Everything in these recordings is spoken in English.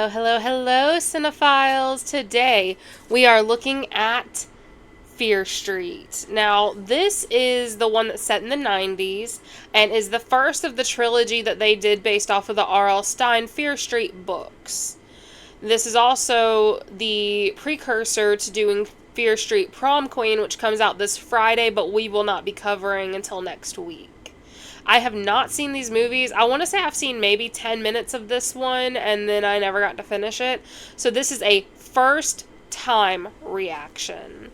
Hello, hello, hello, cinephiles. Today we are looking at Fear Street. Now, this is the one that's set in the 90s and is the first of the trilogy that they did based off of the R.L. Stine Fear Street books. This is also the precursor to doing Fear Street Prom Queen, which comes out this Friday, but we will not be covering until next week. I have not seen these movies. I want to say I've seen maybe 10 minutes of this one, and then I never got to finish it. So this is a first time reaction.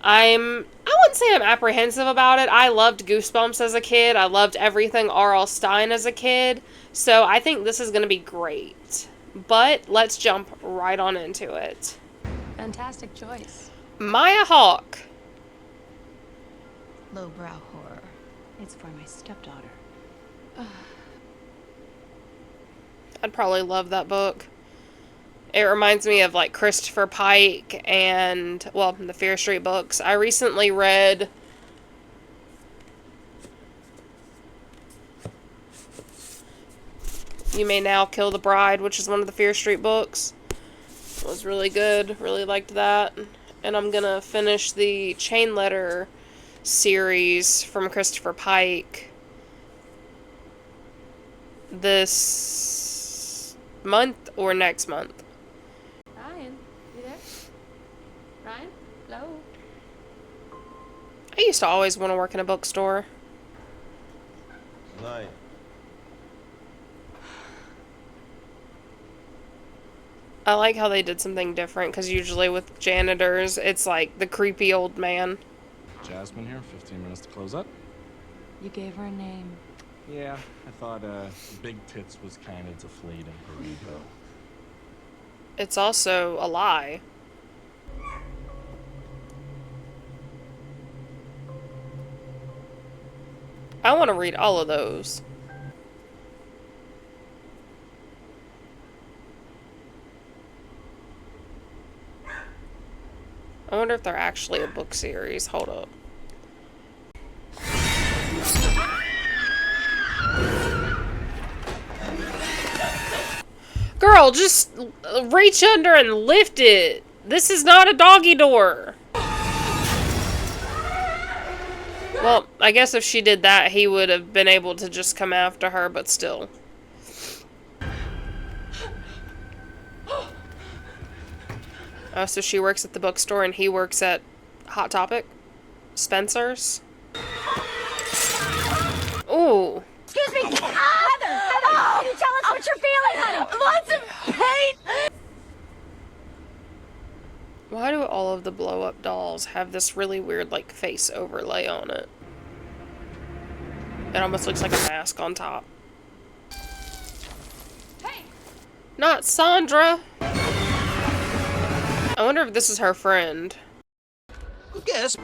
I wouldn't say I'm apprehensive about it. I loved Goosebumps as a kid. I loved everything R.L. Stine as a kid. So I think this is going to be great. But let's jump right on into it. Fantastic choice. Maya Hawke. Lowbrow horror. It's for my stepdaughter. I'd probably love that book. It reminds me of like Christopher Pike and, well, the Fear Street books. I recently read You May Now Kill the Bride, which is one of the Fear Street books. It was really good. Really liked that. And I'm gonna finish the Chain Letter series from Christopher Pike this month or next month. Ryan, you there? Ryan? Hello? I used to always want to work in a bookstore. Night. I like how they did something different, because usually with janitors, it's like the creepy old man. Jasmine here, 15 minutes to close up. You gave her a name. Yeah, I thought Big Tits was kind of deflating her ego. It's also a lie. I want to read all of those. I wonder if they're actually a book series. Hold up. Girl, just reach under and lift it. This is not a doggy door. Well, I guess if she did that, he would have been able to just come after her, but still. Oh, so she works at the bookstore and he works at Hot Topic? Spencer's? Ooh. Excuse me! Heather! Can you tell us what you're feeling, honey? Lots of pain! Why do all of the blow-up dolls have this really weird, like, face overlay on it? It almost looks like a mask on top. Hey! Not Sandra! I wonder if this is her friend. Who cares?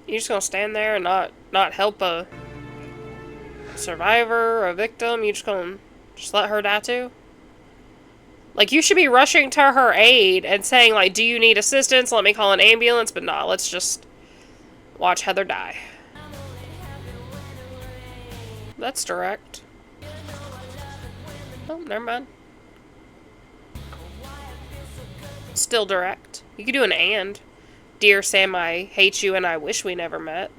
You just gonna stand there and not help a survivor or a victim? You just gonna let her die too? Like, you should be rushing to her aid and saying, like, do you need assistance? Let me call an ambulance. But nah, let's just watch Heather die. That's direct. Oh, never mind. Still direct. You could do an and. Dear Sam, I hate you and I wish we never met.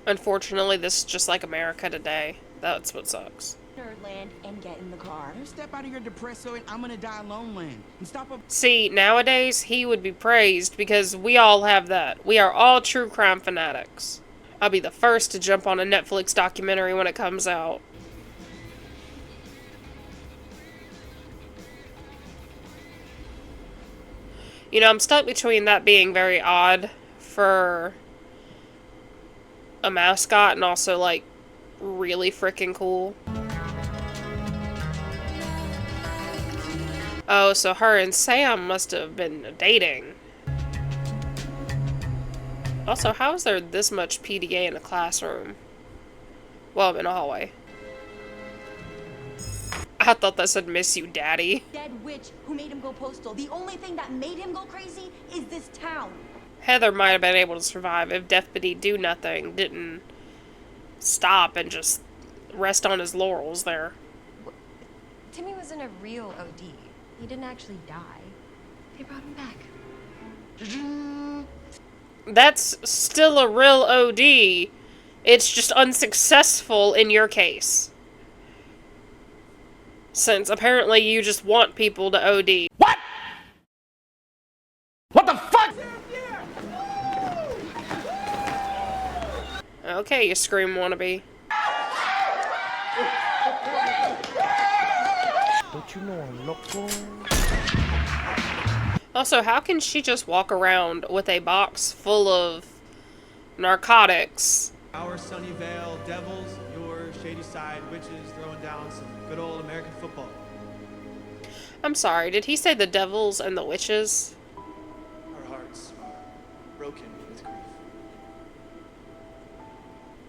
Unfortunately, this is just like America today. That's what sucks. Land and get in the car. Step out of your depresso and I'm gonna die alone land. And stop up. See, nowadays, he would be praised because we all have that. We are all true crime fanatics. I'll be the first to jump on a Netflix documentary when it comes out. You know, I'm stuck between that being very odd for a mascot and also, like, really freaking cool. Oh, so her and Sam must have been dating. Also, how is there this much PDA in a classroom? Well, in a hallway. I thought that said miss you, daddy. Dead witch who made him go postal. The only thing that made him go crazy is this town. Heather might have been able to survive if Deputy Do Nothing didn't stop and just rest on his laurels there. Timmy was in a real OD. He didn't actually die. They brought him back. That's still a real OD. It's just unsuccessful in your case. Since apparently you just want people to OD. What? What the fuck? Okay, you Scream wannabe. Don't you know I'm not going? Also, how can she just walk around with a box full of narcotics? Our Sunnyvale Devils, your Shady Side Witches throwing down some good old American football. I'm sorry, did he say the devils and the witches? Our hearts are broken with grief.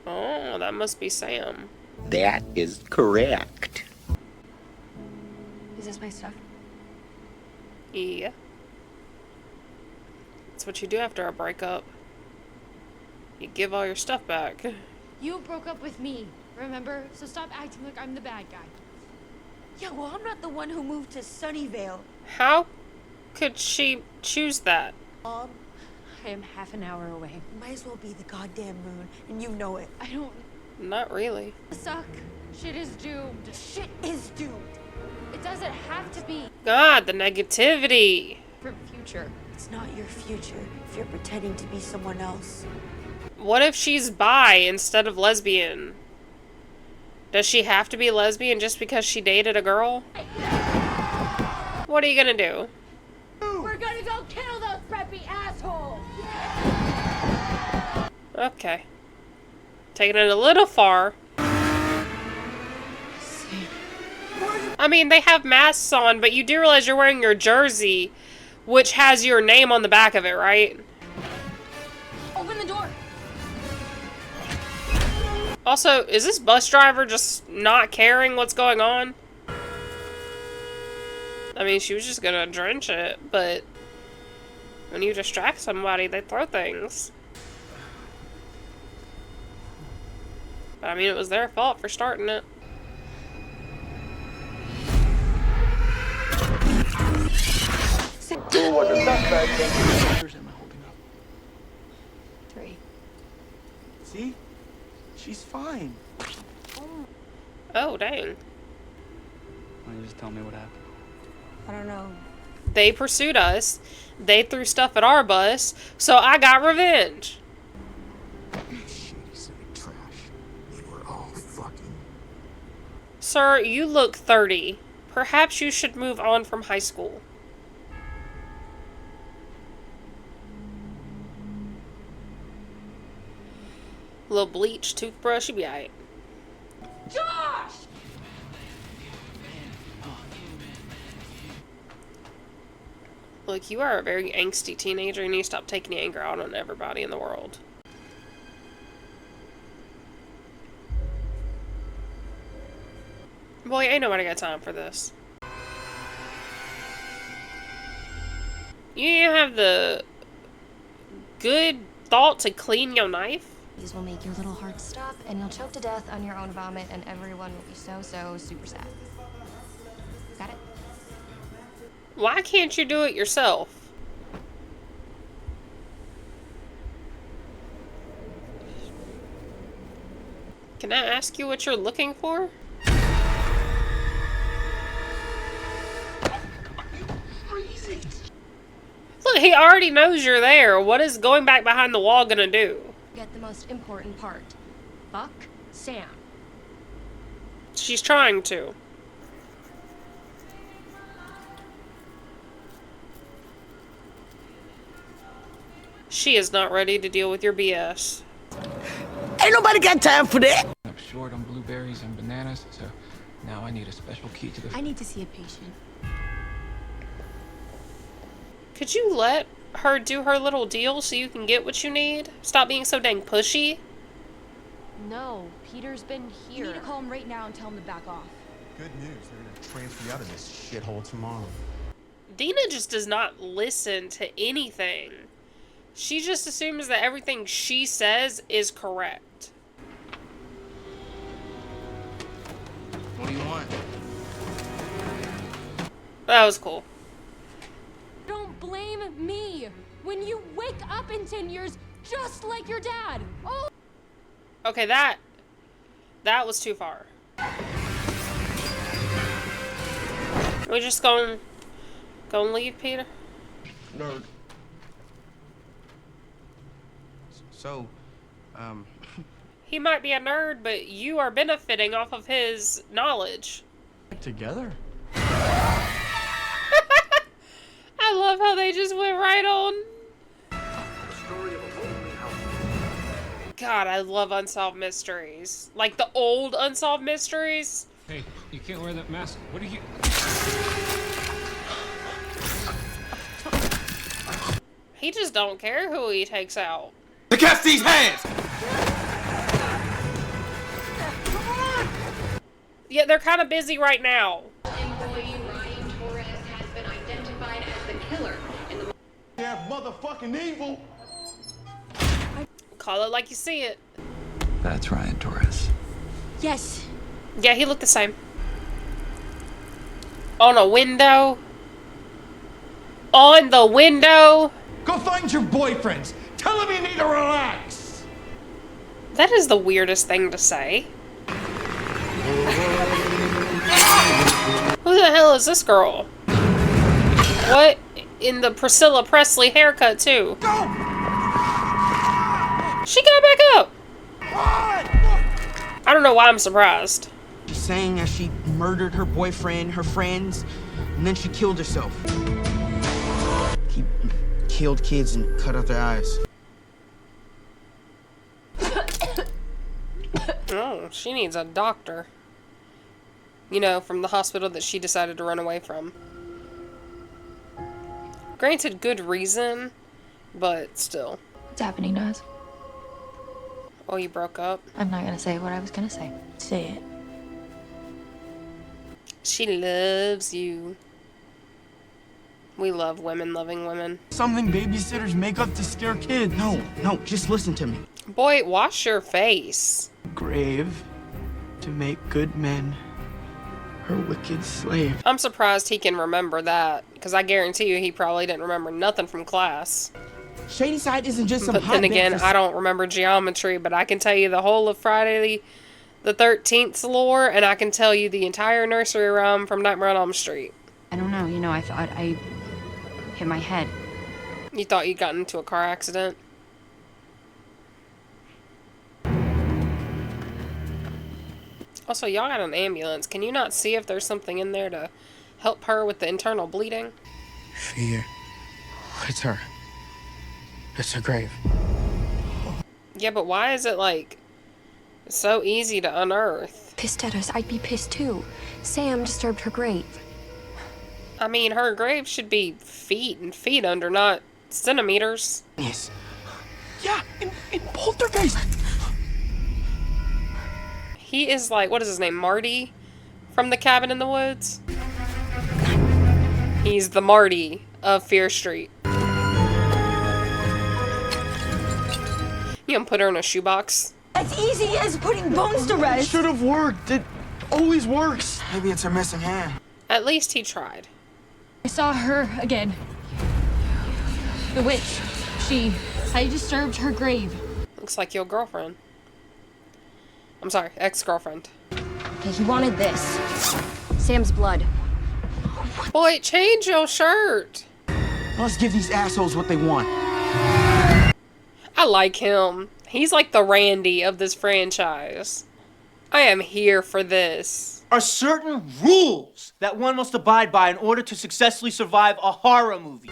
Oh, that must be Sam. That is correct. Is this my stuff? Yeah. That's what you do after a breakup. You give all your stuff back. You broke up with me, remember? So stop acting like I'm the bad guy. Yeah, well, I'm not the one who moved to Sunnyvale. How could she choose that? I am half an hour away. Might as well be the goddamn moon, and you know it. I don't Not really. suck. Shit is doomed. Shit is doomed. It doesn't have to be God, the negativity. for future. It's not your future if you're pretending to be someone else. What if she's bi instead of lesbian? Does she have to be lesbian just because she dated a girl? What are you gonna do? We're gonna go kill those preppy assholes! Okay. Taking it a little far. I mean, they have masks on, but you do realize you're wearing your jersey, which has your name on the back of it, right? Open the door! Also, is this bus driver just not caring what's going on? I mean, she was just gonna drench it, but when you distract somebody, they throw things. But I mean, it was their fault for starting it. What the suspect? Am I holding up? 3. See? She's fine. Oh, dang. Why don't you just tell me what happened? I don't know. They pursued us. They threw stuff at our bus, so I got revenge. Shady civic trash. They were all fucking. Sir, you look 30. Perhaps you should move on from high school. Little bleach toothbrush, you'd be alright. Josh! Look, you are a very angsty teenager and you need to stop taking your anger out on everybody in the world. Boy, ain't nobody got time for this. You have the good thought to clean your knife? These will make your little heart stop, and you'll choke to death on your own vomit, and everyone will be so super sad. Got it? Why can't you do it yourself? Can I ask you what you're looking for? Look, he already knows you're there. What is going back behind the wall gonna do? Get the most important part. Fuck Sam. She's trying to. She is not ready to deal with your BS. Ain't nobody got time for that. I'm short on blueberries and bananas, so now I need a special key to the... I need to see a patient. Could you let her do her little deal so you can get what you need? Stop being so dang pushy. No, Peter's been You here. need to call him right now and tell him to back off. Good news, they're gonna transfer you out of this shithole tomorrow. Dina just does not listen to anything. She just assumes that everything she says is correct. want. That was cool. Don't blame me when you wake up in 10 years just like your dad. Oh. Okay, that was too far. We just go and leave, Peter? Nerd. So, He might be a nerd, but you are benefiting off of his knowledge. Together? I love how they just went right on. God, I love unsolved mysteries. Like the old unsolved mysteries. Hey, you can't wear that mask. What are you... He just don't care who he takes out. To catch these hands! Yeah, they're kind of busy right now. Employee Ryan Torres has been identified as the killer in the... yeah, motherfucking evil. Call it like you see it. That's Ryan Torres. Yes. Yeah, he looked the same. On a window. On the window. Go find your boyfriends. Tell him you need to relax. That is the weirdest thing to say. Who the hell is this girl? What? In the Priscilla Presley haircut, too. Go! She got back up. I don't know why I'm surprised. She's saying that she murdered her boyfriend, her friends, and then she killed herself. He killed kids and cut out their eyes. Oh, she needs a doctor. You know, from the hospital that she decided to run away from. Granted, good reason, but still. What's happening to us? Oh, you broke up? I'm not gonna say what I was gonna say. Say it. She loves you. We love women loving women. Something babysitters make up to scare kids. No, just listen to me. Boy, wash your face. Grave to make good men her wicked slave. I'm surprised he can remember that, because I guarantee you he probably didn't remember nothing from class. Shady Side isn't just some But then again, I don't remember geometry, but I can tell you the whole of Friday the 13th's lore, and I can tell you the entire nursery rhyme from Nightmare on Elm Street. I don't know, I thought I hit my head. You thought you got into a car accident? Also, y'all got an ambulance. Can you not see if there's something in there to help her with the internal bleeding? Fier. It's her. It's her grave. Yeah, but why is it, like, so easy to unearth? Pissed at us. I'd be pissed too. Sam disturbed her grave. I mean, her grave should be feet and feet under, not centimeters. Yes. Yeah, in Poltergeist. He is like, what is his name, Marty? From the Cabin in the Woods? He's the Marty of Fier Street. You gonna put her in a shoebox? As easy as putting bones to rest. Should have worked. It always works. Maybe it's her missing hand. At least he tried. I saw her again. The witch. I disturbed her grave. Looks like your girlfriend. I'm sorry, ex-girlfriend. Okay, he wanted this. Sam's blood. Boy, change your shirt. Let's give these assholes what they want. I like him. He's like the Randy of this franchise. I am here for this. Are certain rules that one must abide by in order to successfully survive a horror movie.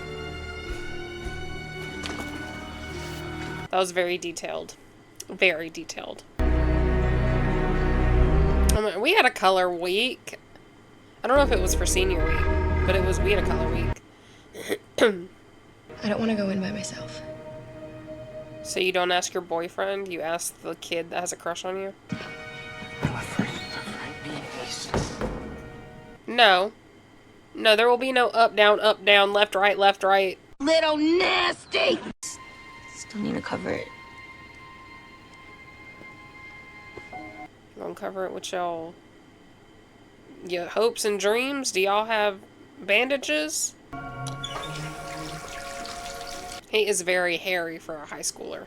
That was very detailed. Very detailed. We had a color week. I don't know if it was for senior week, but we had a color week. I don't want to go in by myself. So you don't ask your boyfriend, you ask the kid that has a crush on you? I'm afraid being east. No. No, there will be no up, down, left, right. Little nasty. Still need to cover it. Gonna cover it with y'all Your hopes and dreams? Do y'all have bandages? He is very hairy for a high schooler.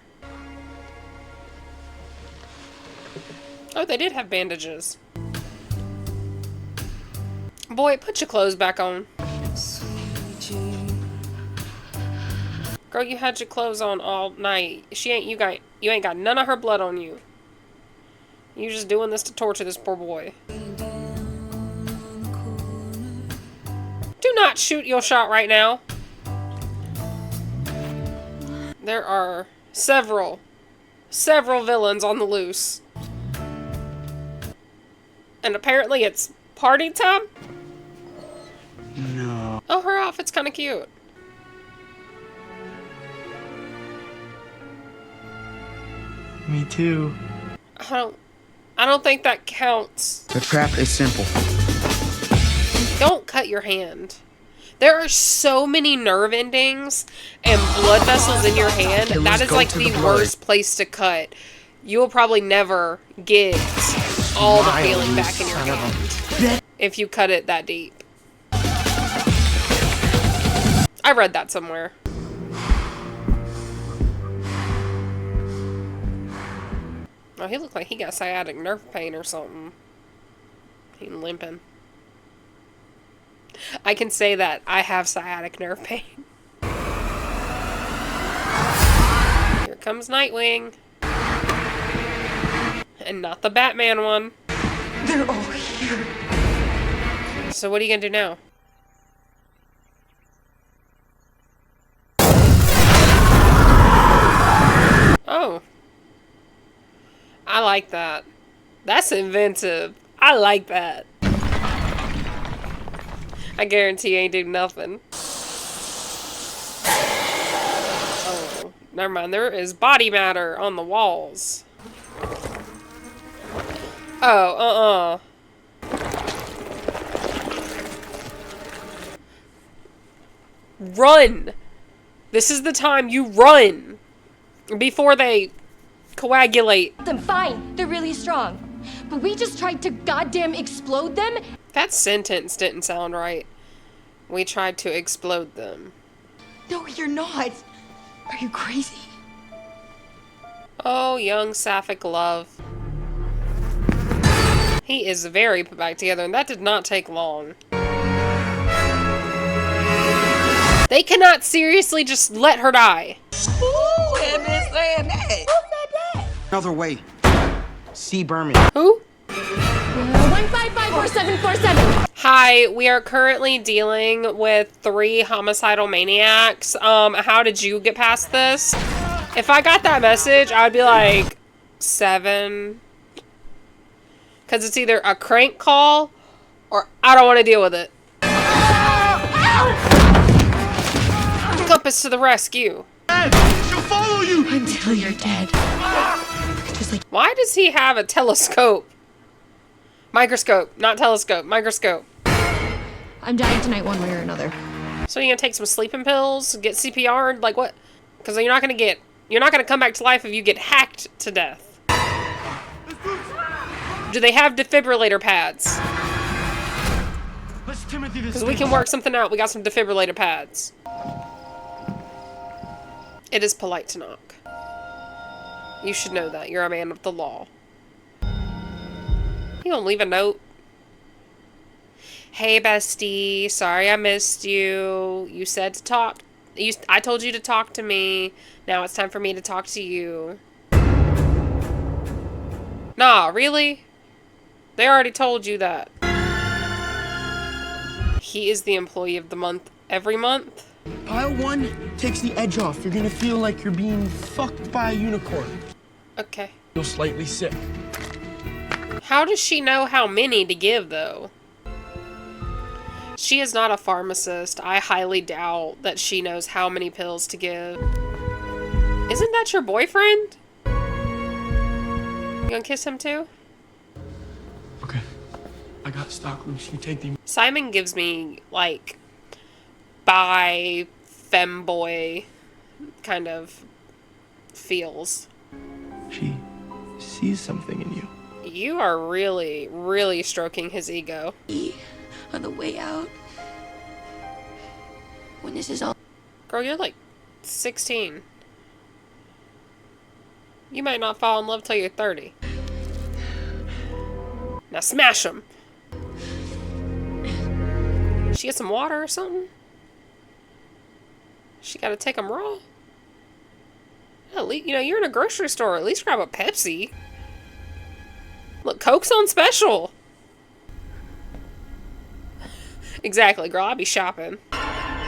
Oh, they did have bandages. Boy, put your clothes back on. Girl, you had your clothes on all night. You ain't got none of her blood on you. You just doing this to torture this poor boy. Do not shoot your shot right now. There are several villains on the loose. And apparently it's party time? No. Oh, her outfit's kind of cute. Me too. I don't think that counts. The trap is simple. Don't cut your hand. There are so many nerve endings and blood vessels in your hand. That is like the worst place to cut. You will probably never get all the feeling back in your hand if you cut it that deep. I read that somewhere. Oh, he looked like he got sciatic nerve pain or something. He limping. I can say that I have sciatic nerve pain. Here comes Nightwing. And not the Batman one. They're all here. So what are you gonna do now? Oh. I like that. That's inventive. I like that. I guarantee you ain't do nothing. Oh, never mind. There is body matter on the walls. Oh, Run! This is the time you run! Before they coagulate. Them fine. They're really strong. But we just tried to goddamn explode them. That sentence didn't sound right. We tried to explode them. No, you're not. Are you crazy? Oh, young sapphic love. He is very put back together, and that did not take long. They cannot seriously just let her die. Who had been saying that? Who said that? Another way. C. Berman. Who? 1554747. Hi, we are currently dealing with 3 homicidal maniacs. How did you get past this? If I got that message, I'd be like 7. Because it's either a crank call or I don't want to deal with it. Compass to the rescue. She'll follow you until you're dead. Just like. Why does he have a telescope? Microscope, not telescope, microscope. I'm dying tonight one way or another. So you're gonna take some sleeping pills, get CPR'd, like what? Because you're not gonna come back to life if you get hacked to death. Do they have defibrillator pads? Because we can work something out. We got some defibrillator pads. It is polite to knock. You should know that. You're a man of the law. You gonna leave a note? Hey, bestie. Sorry I missed you. You said to talk. I told you to talk to me. Now it's time for me to talk to you. Nah, really? They already told you that. He is the employee of the month every month. Pile 1 takes the edge off. You're gonna feel like you're being fucked by a unicorn. Okay. Feel slightly sick. How does she know how many to give, though? She is not a pharmacist. I highly doubt that she knows how many pills to give. Isn't that your boyfriend? You gonna kiss him too? Okay. I got stock loose. You take the... Simon gives me, like, bi, femboy kind of feels. She sees something in you. You are really, really stroking his ego. On the way out. When this is all. Girl, you're like 16. You might not fall in love till you're 30. Now smash him. She get some water or something? She gotta take them raw? At least, you know, you're in a grocery store. At least grab a Pepsi. Look, Coke's on special. Exactly, girl. I'll be shopping. I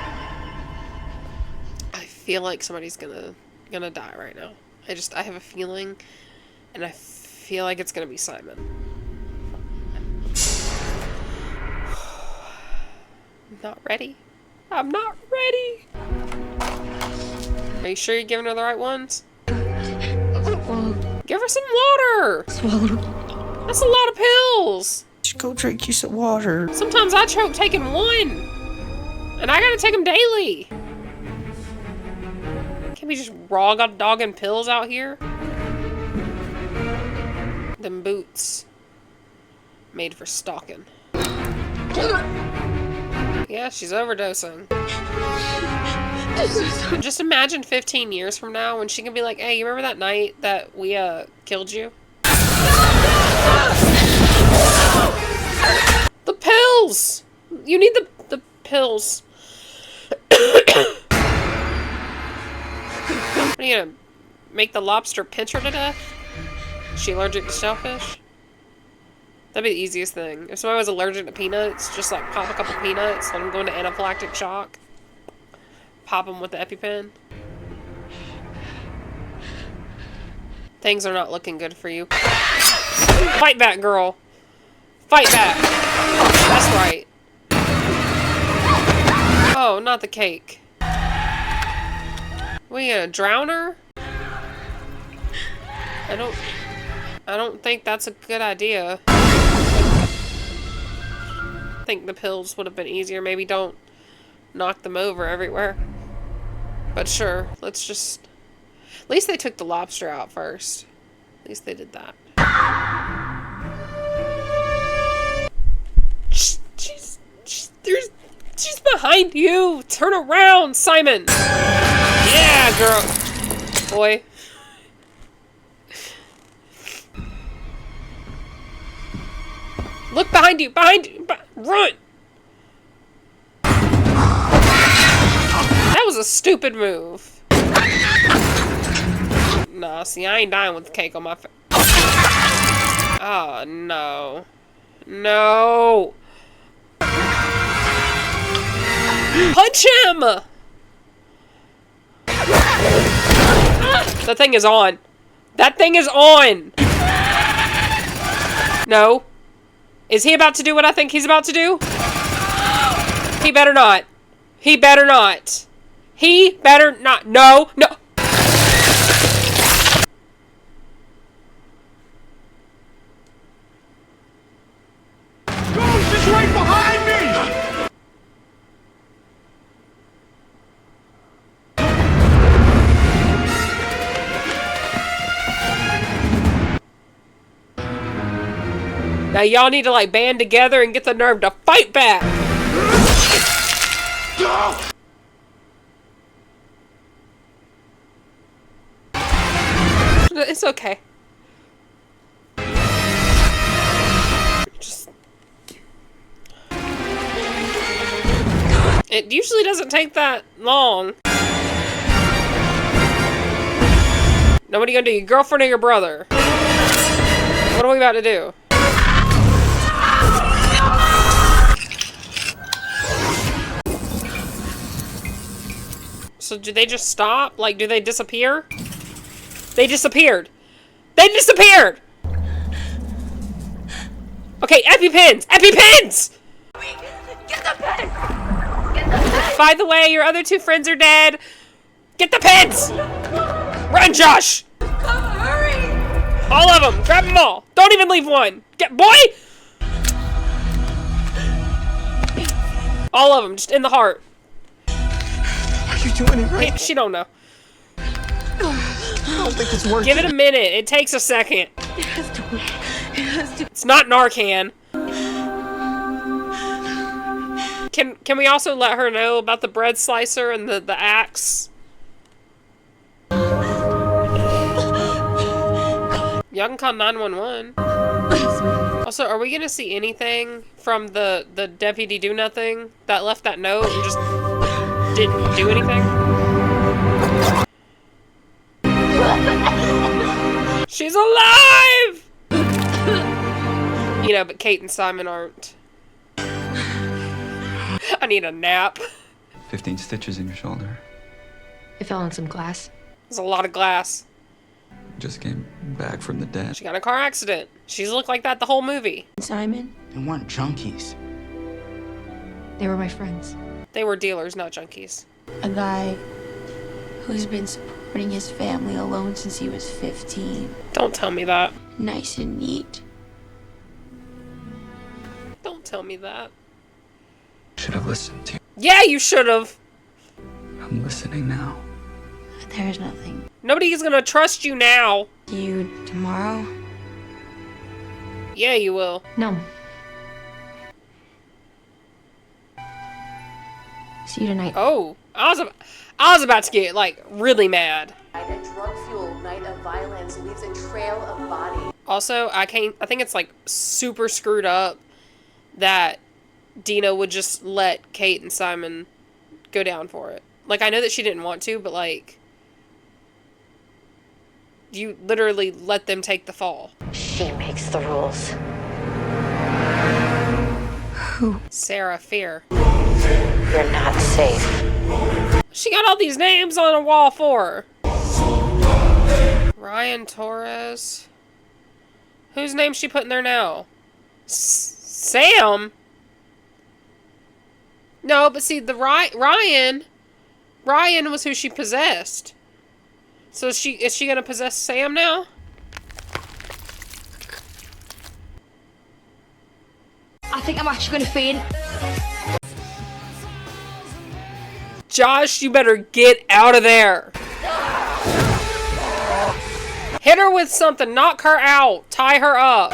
feel like somebody's gonna die right now. I have a feeling, and I feel like it's gonna be Simon. I'm not ready. I'm not ready. Are you sure you're giving her the right ones? Give her some water. That's a lot of pills. Just go drink you some water. Sometimes I choke taking one, and I gotta take them daily. Can't we just raw dogging pills out here? Them boots made for stalking. Yeah, she's overdosing. Just imagine 15 years from now when she can be like, hey, you remember that night that we killed you? The pills! You need the pills. What are you gonna make the lobster pinch her to death? Is she allergic to shellfish? That'd be the easiest thing. If somebody was allergic to peanuts, just like pop a couple peanuts, let them go into anaphylactic shock. Pop them with the EpiPen. Things are not looking good for you. Fight back, girl. Fight back. That's right. Oh, not the cake. What, you gonna drown her? I don't think that's a good idea. I think the pills would have been easier. Maybe don't knock them over everywhere. But sure, let's just... At least they took the lobster out first. At least they did that. She's behind you! Turn around, Simon! Yeah, girl! Boy. Look behind you! Behind you! Run! That was a stupid move. Nah, see, I ain't dying with the cake on my face. Oh, no. No! Punch him! That thing is on. That thing is on! No. Is he about to do what I think he's about to do? He better not. He better not. He better not. No, no. Ghost is right behind me! Now y'all need to like band together and get the nerve to fight back. It's okay. Just... It usually doesn't take that long. Now what are you gonna do? Your girlfriend or your brother? What are we about to do? So do they just stop? Like, do they disappear? They disappeared. They disappeared! Okay, EpiPens! EpiPens! Get the pen! Get the pen! By the way, your other two friends are dead. Get the pens! Run, Josh! Hurry! All of them! Grab them all! Don't even leave one! Get, boy! All of them, just in the heart. Are you doing it right? She don't know. I don't think it's working. Give it a minute. It takes a second. It has to wait. It It's not Narcan. Can we also let her know about the bread slicer and the axe? Y'all can call 911. Also, are we gonna see anything from the deputy do nothing that left that note and just didn't do anything? She's alive! You know, but Kate and Simon aren't. I need a nap. 15 stitches in your shoulder. I fell on some glass. There's a lot of glass. Just came back from the dead. She got in a car accident. She's looked like that the whole movie. Simon? They weren't junkies. They were my friends. They were dealers, not junkies. A guy who's been supporting his family alone since he was 15. Don't tell me that. Nice and neat. Don't tell me that. Should have listened to you. Yeah, you should have. I'm listening now. There's nothing. Nobody's gonna trust you now. You tomorrow? Yeah, you will. No. See you tonight. Oh, I was about to get like really mad. A drug-fueled night of violence leaves a trail of bodies. Also, I think it's like super screwed up that Dina would just let Kate and Simon go down for it. Like, I know that she didn't want to, but like, you literally let them take the fall. She makes the rules. Who? Sarah Fier. You're not safe. She got all these names on a wall for her. Ryan Torres. Whose name she putting there now? Sam? No, but see, the Ryan was who she possessed. So is she gonna possess Sam now? I think I'm actually gonna faint. Josh, you better get out of there. Hit her with something. Knock her out. Tie her up.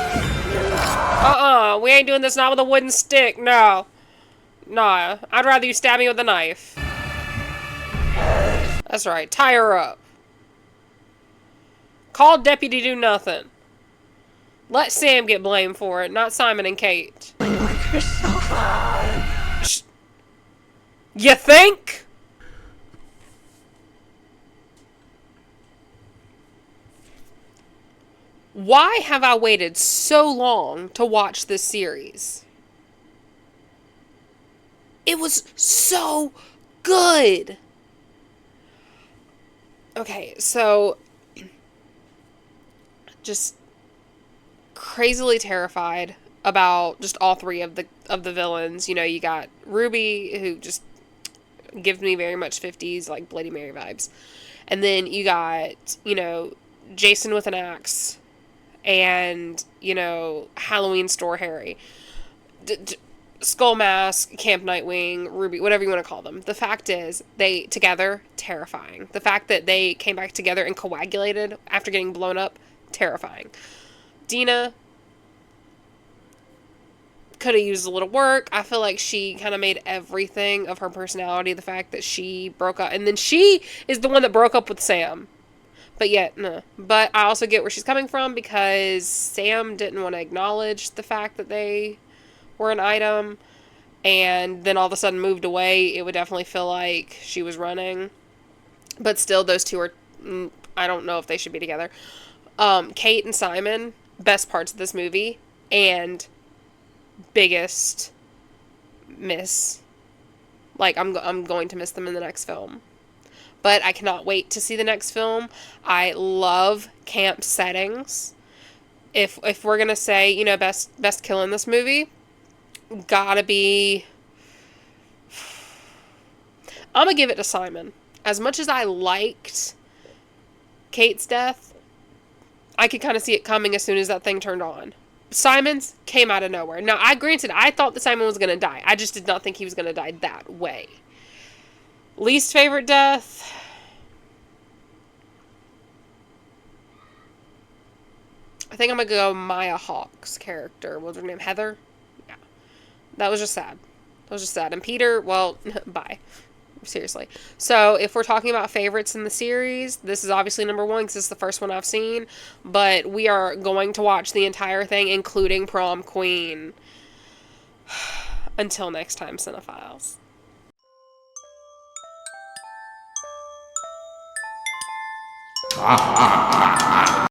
We ain't doing this not with a wooden stick. No. Nah. I'd rather you stab me with a knife. That's right. Tie her up. Call deputy do nothing. Let Sam get blamed for it, not Simon and Kate. You think? Why have I waited so long to watch this series? It was so good. Okay, so just crazily terrified about just all three of the villains. You know, you got Ruby, who just gives me very much 50s like Bloody Mary vibes. And then you got, you know, Jason with an axe and, you know, Halloween Store Harry. Skull Mask, Camp Nightwing, Ruby, whatever you want to call them. The fact is, they together, terrifying. The fact that they came back together and coagulated after getting blown up, terrifying. Dina could have used a little work. I feel like she kind of made everything of her personality. The fact that she broke up, and then she is the one that broke up with Sam. But yet, no. But I also get where she's coming from, because Sam didn't want to acknowledge the fact that they were an item, and then all of a sudden moved away. It would definitely feel like she was running. But still, those two are, I don't know if they should be together. Kate and Simon, best parts of this movie, and biggest miss. Like, I'm going to miss them in the next film. But I cannot wait to see the next film. I love camp settings. If we're gonna say, you know, best kill in this movie, gotta be, I'm gonna give it to Simon. As much as I liked Kate's death, I could kind of see it coming as soon as that thing turned on. Simon's came out of nowhere. Now, I thought that Simon was gonna die. I just did not think he was gonna die that way. Least favorite death? I think I'm gonna go Maya Hawke's character. What was her name? Heather? Yeah. That was just sad. That was just sad. And Peter, well, bye. Seriously. So, if we're talking about favorites in the series, this is obviously number one because it's the first one I've seen. But we are going to watch the entire thing, including Prom Queen. Until next time, Cinephiles.